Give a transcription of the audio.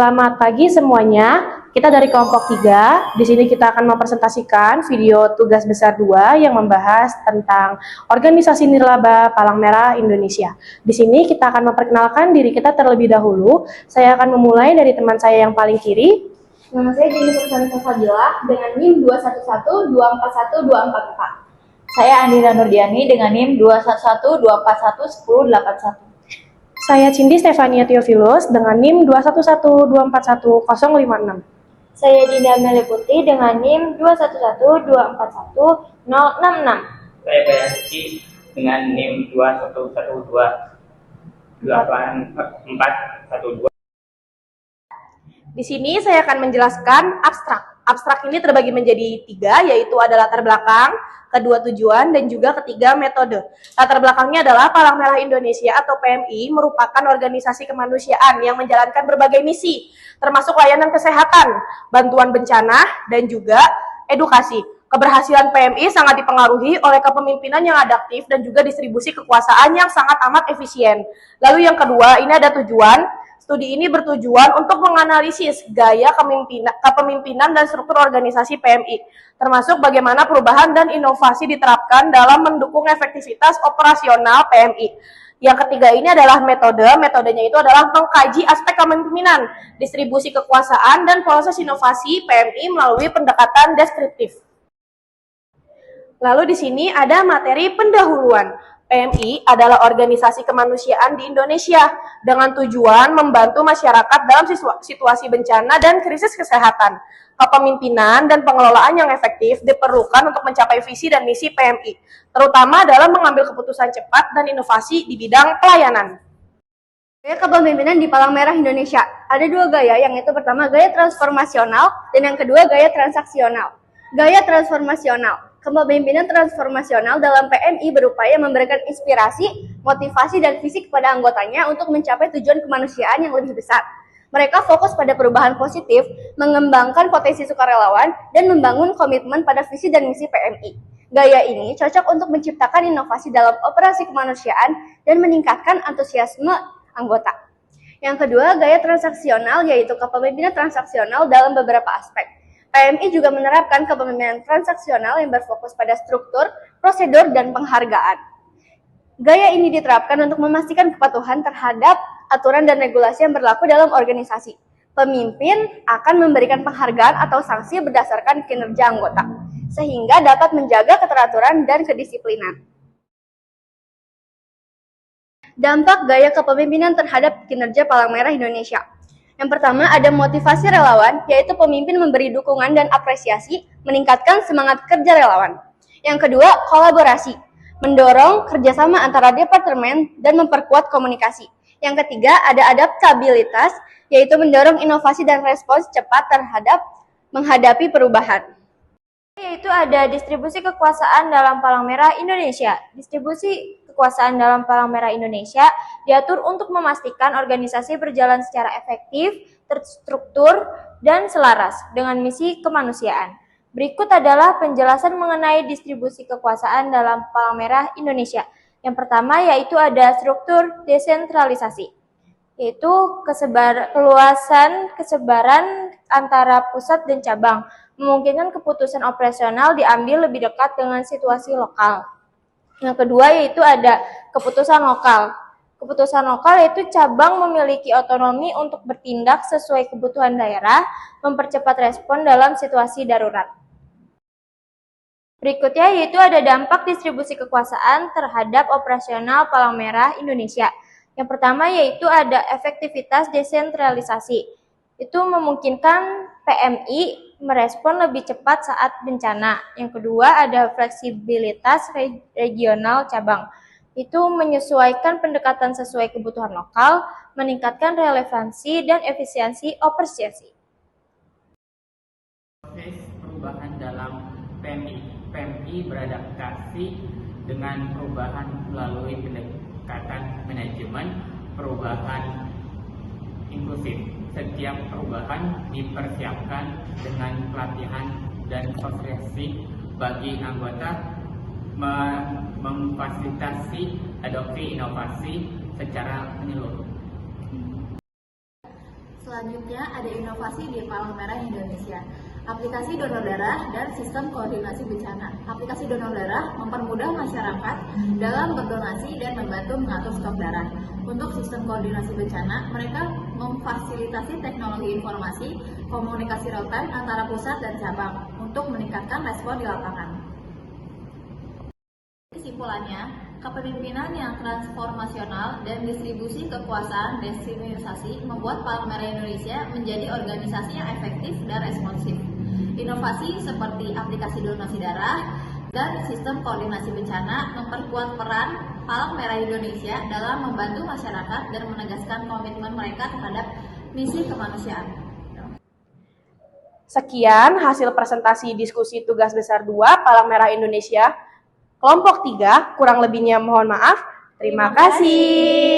Selamat pagi semuanya. Kita dari kelompok 3. Di sini kita akan mempresentasikan video tugas besar 2 yang membahas tentang Organisasi Nirlaba Palang Merah Indonesia. Di sini kita akan memperkenalkan diri kita terlebih dahulu. Saya akan memulai dari teman saya yang paling kiri. Nama saya Jennifer Sanisa Fadila dengan NIM 211244244. Saya Andira Nurdiani dengan NIM 21124111081. Saya Cindy Stefania Theophilus dengan NIM 211241056. Saya Dinda Meliputi dengan NIM 211241066. Saya Bayasuki dengan NIM 211284412. Di sini saya akan menjelaskan abstrak. Abstrak ini terbagi menjadi 3, yaitu ada latar belakang, kedua tujuan, dan juga ketiga metode. Latar belakangnya adalah Palang Merah Indonesia atau PMI merupakan organisasi kemanusiaan yang menjalankan berbagai misi, termasuk layanan kesehatan, bantuan bencana, dan juga edukasi. Keberhasilan PMI sangat dipengaruhi oleh kepemimpinan yang adaptif dan juga distribusi kekuasaan yang sangat amat efisien. Lalu yang kedua, ini ada tujuan. Studi ini bertujuan untuk menganalisis gaya kepemimpinan dan struktur organisasi PMI, termasuk bagaimana perubahan dan inovasi diterapkan dalam mendukung efektivitas operasional PMI. Yang ketiga ini adalah metode. Metodenya itu adalah mengkaji aspek kepemimpinan, distribusi kekuasaan, dan proses inovasi PMI melalui pendekatan deskriptif. Lalu di sini ada materi pendahuluan. PMI adalah organisasi kemanusiaan di Indonesia dengan tujuan membantu masyarakat dalam situasi bencana dan krisis kesehatan. Kepemimpinan dan pengelolaan yang efektif diperlukan untuk mencapai visi dan misi PMI, terutama dalam mengambil keputusan cepat dan inovasi di bidang pelayanan. Gaya kepemimpinan di Palang Merah Indonesia. Ada 2 gaya, yang itu pertama gaya transformasional dan yang kedua gaya transaksional. Gaya transformasional. Kepemimpinan transformasional dalam PMI berupaya memberikan inspirasi, motivasi, dan visi kepada anggotanya untuk mencapai tujuan kemanusiaan yang lebih besar. Mereka fokus pada perubahan positif, mengembangkan potensi sukarelawan, dan membangun komitmen pada visi dan misi PMI. Gaya ini cocok untuk menciptakan inovasi dalam operasi kemanusiaan dan meningkatkan antusiasme anggota. Yang kedua, gaya transaksional, yaitu kepemimpinan transaksional dalam beberapa aspek. PMI juga menerapkan kepemimpinan transaksional yang berfokus pada struktur, prosedur, dan penghargaan. Gaya ini diterapkan untuk memastikan kepatuhan terhadap aturan dan regulasi yang berlaku dalam organisasi. Pemimpin akan memberikan penghargaan atau sanksi berdasarkan kinerja anggota, sehingga dapat menjaga keteraturan dan kedisiplinan. Dampak gaya kepemimpinan terhadap kinerja Palang Merah Indonesia. Yang pertama, ada motivasi relawan, yaitu pemimpin memberi dukungan dan apresiasi, meningkatkan semangat kerja relawan. Yang kedua, kolaborasi, mendorong kerjasama antara departemen dan memperkuat komunikasi. Yang ketiga, ada adaptabilitas, yaitu mendorong inovasi dan respons cepat terhadap menghadapi perubahan. Yaitu ada distribusi kekuasaan dalam Palang Merah Indonesia. Distribusi kekuasaan dalam Palang Merah Indonesia diatur untuk memastikan organisasi berjalan secara efektif, terstruktur, dan selaras dengan misi kemanusiaan. Berikut adalah penjelasan mengenai distribusi kekuasaan dalam Palang Merah Indonesia. Yang pertama yaitu ada struktur desentralisasi, yaitu keluasan kesebaran antara pusat dan cabang, memungkinkan keputusan operasional diambil lebih dekat dengan situasi lokal. Yang kedua yaitu ada keputusan lokal. Keputusan lokal yaitu cabang memiliki otonomi untuk bertindak sesuai kebutuhan daerah, mempercepat respon dalam situasi darurat. Berikutnya yaitu ada dampak distribusi kekuasaan terhadap operasional Palang Merah Indonesia. Yang pertama yaitu ada efektivitas desentralisasi. Itu memungkinkan PMI merespon lebih cepat saat bencana. Yang kedua ada fleksibilitas regional cabang. Itu menyesuaikan pendekatan sesuai kebutuhan lokal, meningkatkan relevansi dan efisiensi operasi. Proses perubahan dalam PMI. PMI beradaptasi dengan perubahan melalui pendekatan manajemen perubahan inklusif. Setiap perubahan dipersiapkan dengan pelatihan dan sosialisasi bagi anggota, memfasilitasi adopsi inovasi secara menyeluruh. Selanjutnya ada inovasi di Palang Merah Indonesia. Aplikasi donor darah dan sistem koordinasi bencana. Aplikasi donor darah mempermudah masyarakat dalam berdonasi dan membantu mengatur stok darah. Untuk sistem koordinasi bencana, mereka memfasilitasi teknologi informasi, komunikasi real time antara pusat dan cabang untuk meningkatkan respon di lapangan. Kesimpulannya, kepemimpinan yang transformasional dan distribusi kekuasaan desentralisasi membuat Palang Merah Indonesia menjadi organisasi yang efektif dan responsif. Inovasi seperti aplikasi donasi darah dan sistem koordinasi bencana memperkuat peran Palang Merah Indonesia dalam membantu masyarakat dan menegaskan komitmen mereka terhadap misi kemanusiaan. Sekian hasil presentasi diskusi tugas besar 2 Palang Merah Indonesia kelompok 3, kurang lebihnya mohon maaf. Terima kasih.